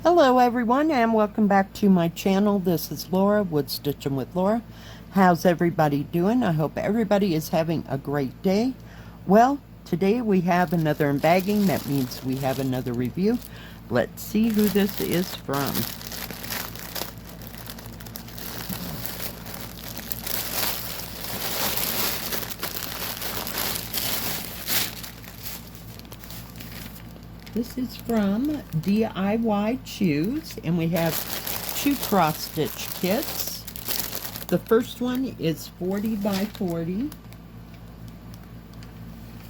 Hello everyone and welcome back to my channel. This is Laura, Wood Stitching with Laura. How's everybody doing? I hope everybody is having a great day. Well, today we have another unbagging. That means we have another review. Let's see who this is from. This is from DIYChoose, and we have 2 cross stitch kits. The first one is 40 by 40,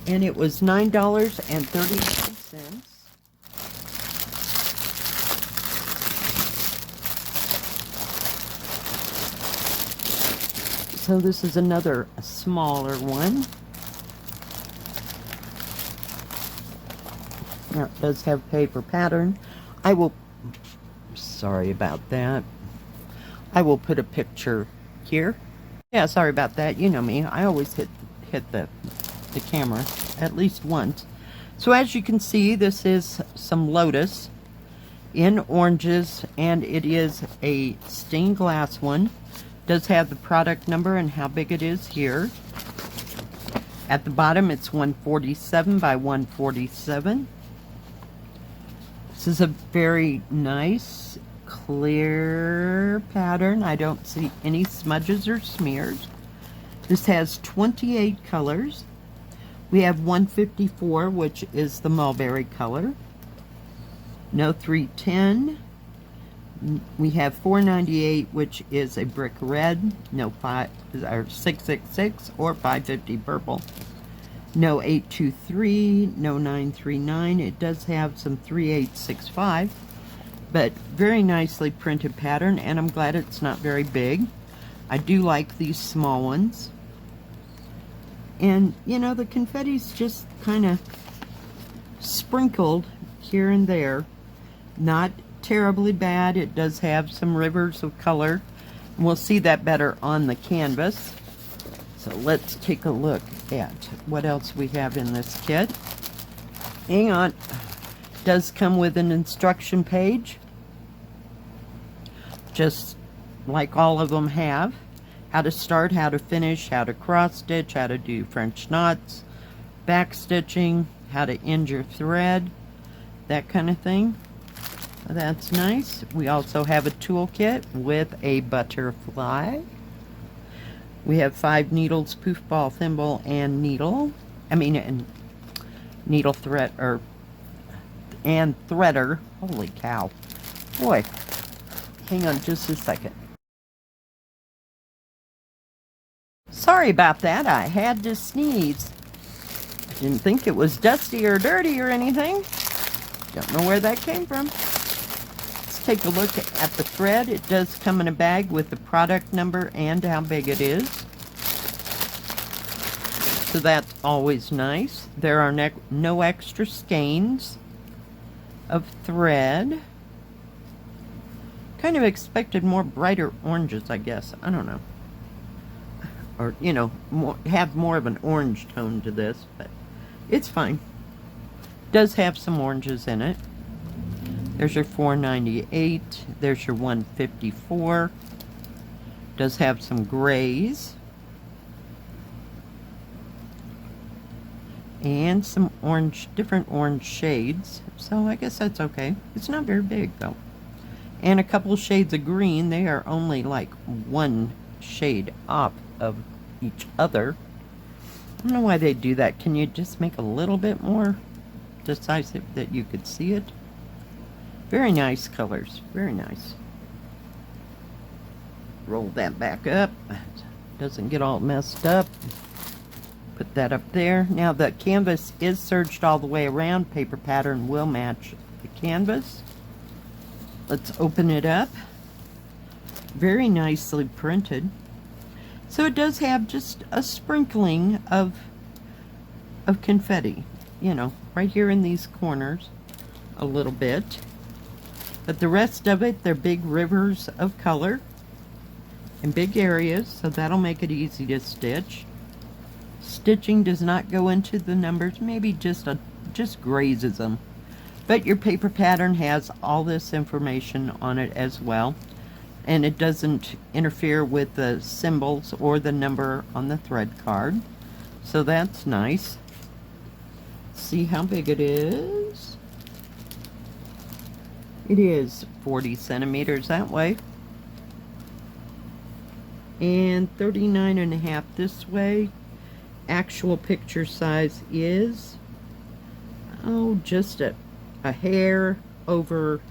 and it was $9.32. So this is another smaller one. Now it does have paper pattern. Sorry about that. I will put a picture here. Yeah, sorry about that. You know me. I always hit the camera at least once. So as you can see, this is some Lotus in oranges, and it is a stained glass one. It does have the product number and how big it is here. At the bottom, it's 147 by 147. This is a very nice, clear pattern. I don't see any smudges or smears. This has 28 colors. We have 154, which is the mulberry color. No 310. We have 498, which is a brick red. No 666 or 550 purple. No 823, no 939. It does have some 3865, but very nicely printed pattern, and I'm glad it's not very big. I do like these small ones. And you know, the confetti's just kind of sprinkled here and there. Not terribly bad. It does have some rivers of color. We'll see that better on the canvas. So let's take a look at what else we have in this kit. Hang on. It does come with an instruction page, just like all of them have. How to start, how to finish, how to cross stitch, how to do French knots, back stitching, how to end your thread, that kind of thing. That's nice. We also have a toolkit with a butterfly. We have 5 needles, poof ball, thimble, and needle. And needle thread, and threader. Holy cow. Boy, hang on just a second. Sorry about that. I had to sneeze. I didn't think it was dusty or dirty or anything. Don't know where that came from. Take a look at the thread. It does come in a bag with the product number and how big it is. So that's always nice. There are no extra skeins of thread. Kind of expected more brighter oranges, I guess. I don't know. Or, you know, have more of an orange tone to this, but it's fine. Does have some oranges in it. There's your 498. There's your 154. Does have some grays. And some orange, different orange shades. So I guess that's okay. It's not very big though. And a couple shades of green. They are only like one shade off of each other. I don't know why they do that. Can you just make a little bit more decisive that you could see it? Very nice colors, very nice. Roll that back up. Doesn't get all messed up. Put that up there. Now the canvas is serged all the way around. Paper pattern will match the canvas. Let's open it up. Very nicely printed. So it does have just a sprinkling of confetti. You know, right here in these corners. A little bit. But the rest of it, they're big rivers of color in big areas, so that'll make it easy to stitch. Stitching does not go into the numbers, maybe just grazes them. But your paper pattern has all this information on it as well. And it doesn't interfere with the symbols or the number on the thread card. So that's nice. See how big it is? It is 40 centimeters that way. And 39.5 this way. Actual picture size is, oh, just a hair over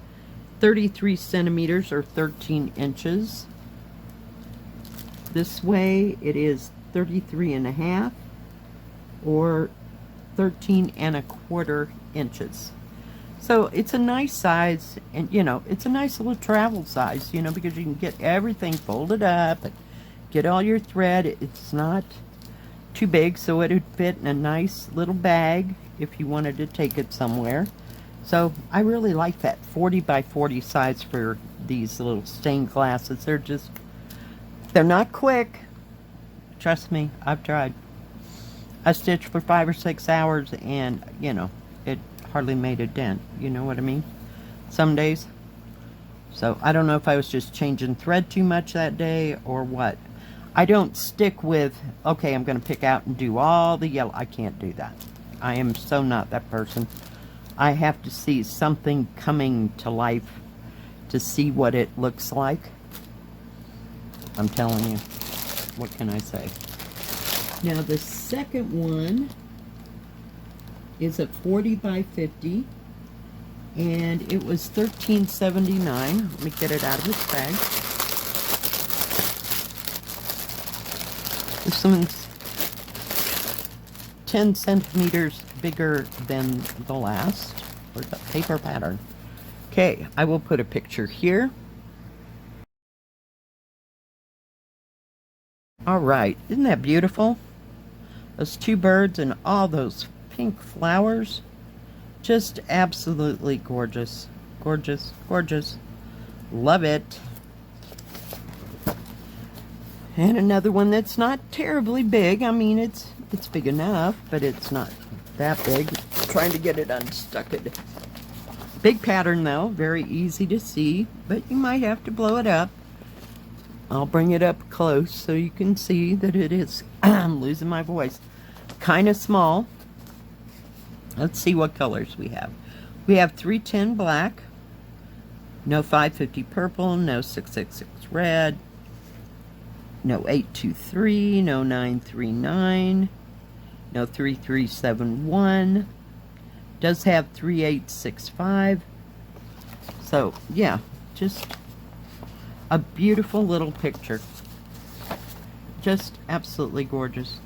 33 centimeters or 13 inches. This way it is 33.5 or 13.25 inches. So it's a nice size, and you know, it's a nice little travel size, you know, because you can get everything folded up and get all your thread. It's not too big, so it would fit in a nice little bag if you wanted to take it somewhere. So I really like that 40 by 40 size for these little stained glasses. They're not quick. Trust me, I've tried. I stitched for 5 or 6 hours and, you know, it hardly made a dent. You know what I mean? Some days. So I don't know if I was just changing thread too much that day or what. I don't stick with, okay, I'm going to pick out and do all the yellow. I can't do that. I am so not that person. I have to see something coming to life to see what it looks like. I'm telling you. What can I say? Now the second one is a 40 by 50. And it was $13.79. Let me get it out of its bag. This one's 10 centimeters bigger than the last, or the paper pattern. Okay, I will put a picture here. All right, isn't that beautiful? Those two birds and all those pink flowers. Just absolutely gorgeous. Gorgeous, gorgeous. Love it. And another one that's not terribly big. I mean, it's big enough, but it's not that big. Trying to get it unstuck. Big pattern though, very easy to see, but you might have to blow it up. I'll bring it up close so you can see that it is, I'm losing my voice, kind of small. Let's see what colors we have. We have 310 black, no 550 purple, no 666 red, no 823, no 939, no 3371. Does have 3865. So yeah, just a beautiful little picture. Just absolutely gorgeous.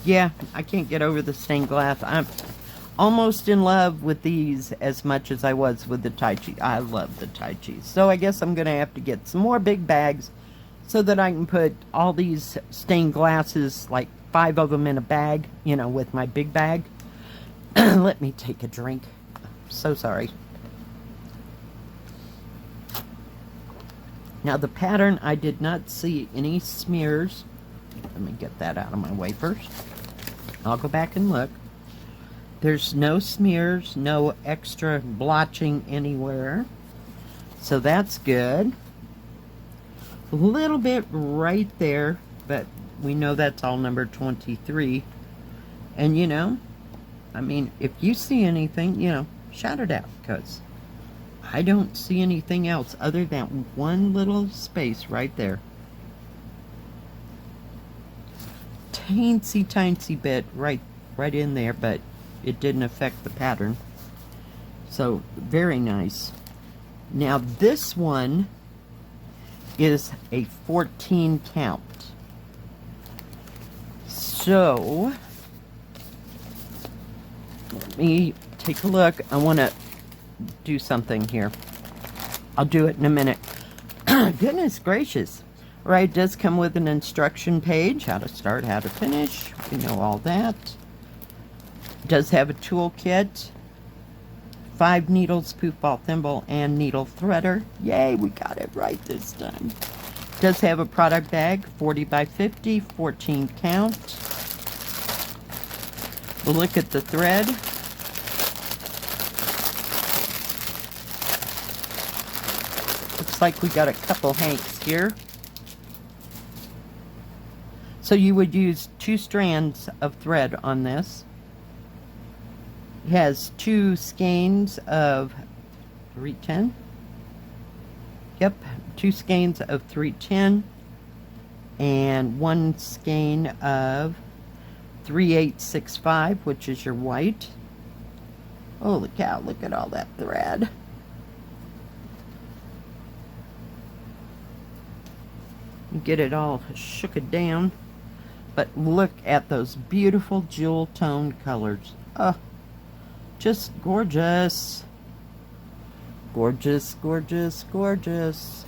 Yeah, I can't get over the stained glass. I'm almost in love with these as much as I was with the Tai Chi. I love the Tai Chi. So I guess I'm going to have to get some more big bags so that I can put all these stained glasses, like 5 of them in a bag, you know, with my big bag. Let me take a drink. I'm so sorry. Now the pattern, I did not see any smears. Let me get that out of my way first. I'll go back and look. There's no smears, no extra blotching anywhere. So that's good. A little bit right there, but we know that's all number 23. And you know, I mean, if you see anything, you know, shout it out, because I don't see anything else other than one little space right there. Teensy bit right in there, but it didn't affect the pattern. So very nice. Now this one is a 14 count. So let me take a look. I want to do something here. I'll do it in a minute. Goodness gracious. Right, it does come with an instruction page, how to start, how to finish. We know all that. It does have a toolkit, 5 needles, poof ball thimble, and needle threader. Yay, we got it right this time. It does have a product bag, 40 by 50, 14 count. We'll look at the thread. looks like we got a couple hanks here. So you would use 2 strands of thread on this. It has 2 skeins of 310. Yep, 2 skeins of 310 and 1 skein of 3865, which is your white. Holy cow, look at all that thread. Get it all shooked down. But look at those beautiful jewel tone colors. Oh, just gorgeous. Gorgeous, gorgeous, gorgeous.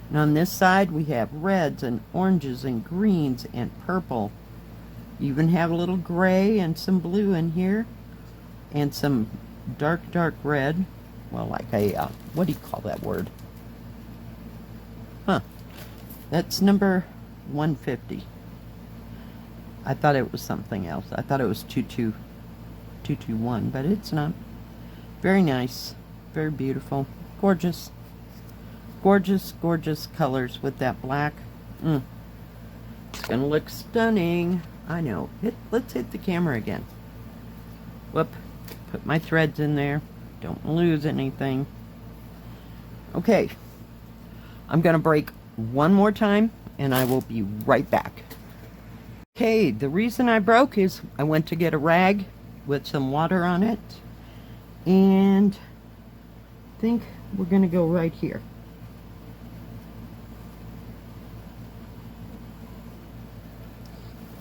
And on this side we have reds and oranges and greens and purple. You even have a little gray and some blue in here. And some dark, dark red. Well, like a, what do you call that word? Huh. That's number 150. I thought it was something else. I thought it was 221, but it's not. Very nice. Very beautiful. Gorgeous. Gorgeous, gorgeous colors with that black. It's gonna look stunning. I know. Let's hit the camera again. Whoop. Put my threads in there. Don't lose anything. Okay. I'm gonna break one more time and I will be right back. Okay, the reason I broke is I went to get a rag with some water on it, and I think we're gonna go right here.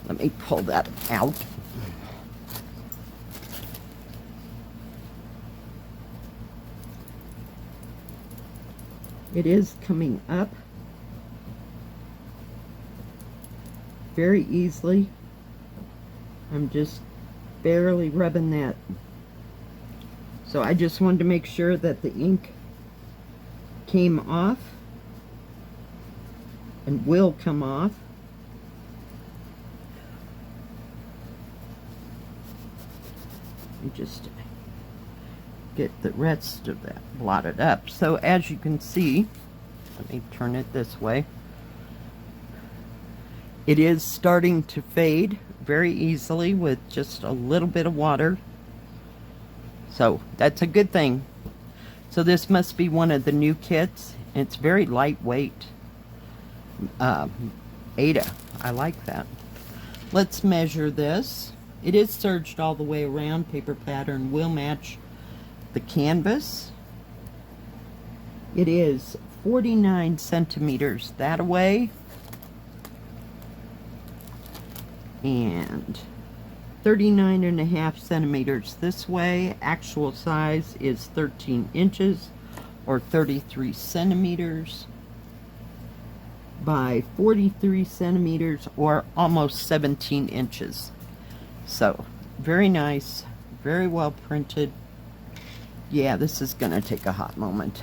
Let me pull that out. It is coming up very easily. I'm just barely rubbing that. So I just wanted to make sure that the ink came off and will come off. And just get the rest of that blotted up. So as you can see, let me turn it this way. It is starting to fade very easily with just a little bit of water. So that's a good thing. So this must be one of the new kits. It's very lightweight. Ada, I like that. Let's measure this. It is serged all the way around. Paper pattern will match the canvas. It is 49 centimeters that way and 39.5 centimeters this way. Actual size is 13 inches or 33 centimeters by 43 centimeters or almost 17 inches. So very nice, very well printed. Yeah, this is gonna take a hot moment,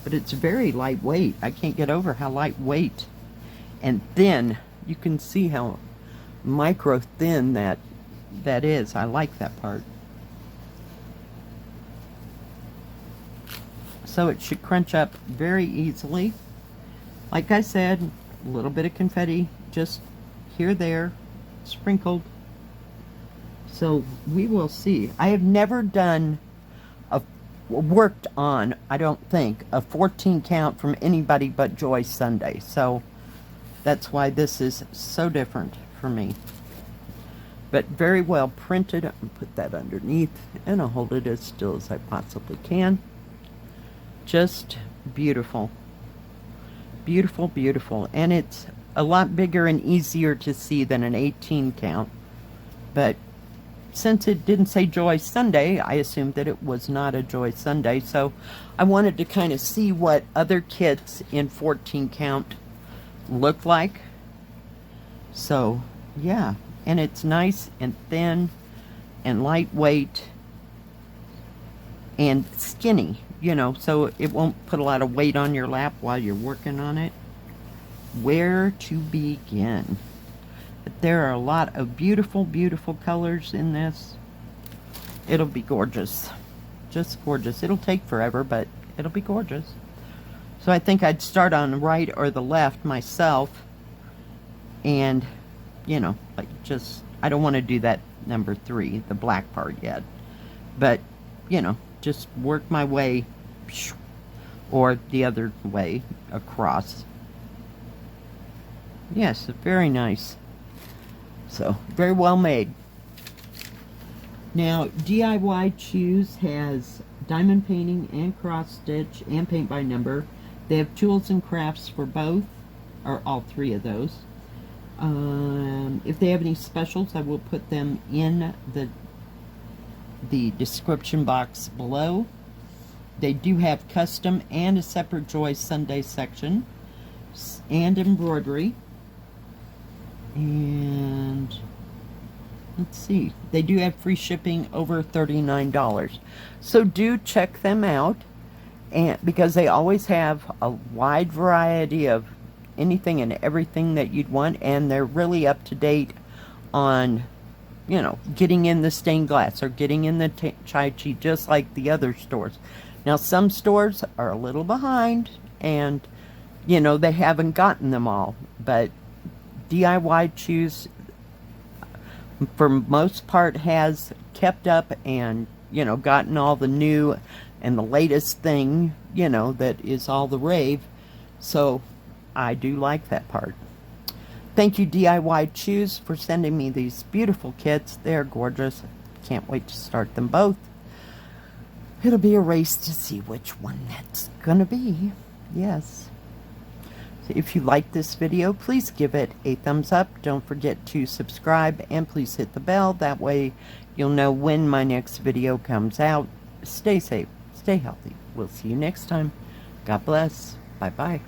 but it's very lightweight. I can't get over how lightweight and thin. You can see how micro thin that is. I like that part. So it should crunch up very easily. Like I said, a little bit of confetti just here, there, sprinkled. So we will see. I have never done worked on, I don't think, a 14 count from anybody but Joy Sunday. So that's why this is so different for me. But very well printed. I'll put that underneath and I'll hold it as still as I possibly can. Just beautiful. Beautiful, beautiful. And it's a lot bigger and easier to see than an 18 count. But since it didn't say Joy Sunday, I assumed that it was not a Joy Sunday. So I wanted to kind of see what other kits in 14 count look like. So yeah, and it's nice and thin and lightweight and skinny, you know, so it won't put a lot of weight on your lap while you're working on it. Where to begin? But there are a lot of beautiful, beautiful colors in this. It'll be gorgeous. Just gorgeous. It'll take forever, but It'll be gorgeous. So I think I'd start on the right or the left myself. And, you know, like just, I don't want to do that number 3, the black part yet. But, you know, just work my way, or the other way across. Yes, very nice. So, very well made. Now, DIYChoose has diamond painting and cross stitch and paint by number. They have tools and crafts for both, or all 3 of those. If they have any specials, I will put them in the description box below. They do have custom and a separate Joy Sunday section and embroidery. And let's see, they do have free shipping over $39. So do check them out, and because they always have a wide variety of anything and everything that you'd want, and they're really up to date on, you know, getting in the stained glass or getting in the Chi-Chi, just like the other stores. Now, some stores are a little behind, and, you know, they haven't gotten them all, but DIYChoose, for most part, has kept up and, you know, gotten all the new and the latest thing, you know, that is all the rave. So I do like that part. Thank you, DIYChoose, for sending me these beautiful kits. They're gorgeous. Can't wait to start them both. It'll be a race to see which one that's gonna be. Yes. So if you like this video, please give it a thumbs up. Don't forget to subscribe, and please hit the bell. That way you'll know when my next video comes out. Stay safe. Stay healthy. We'll see you next time. God bless. Bye-bye.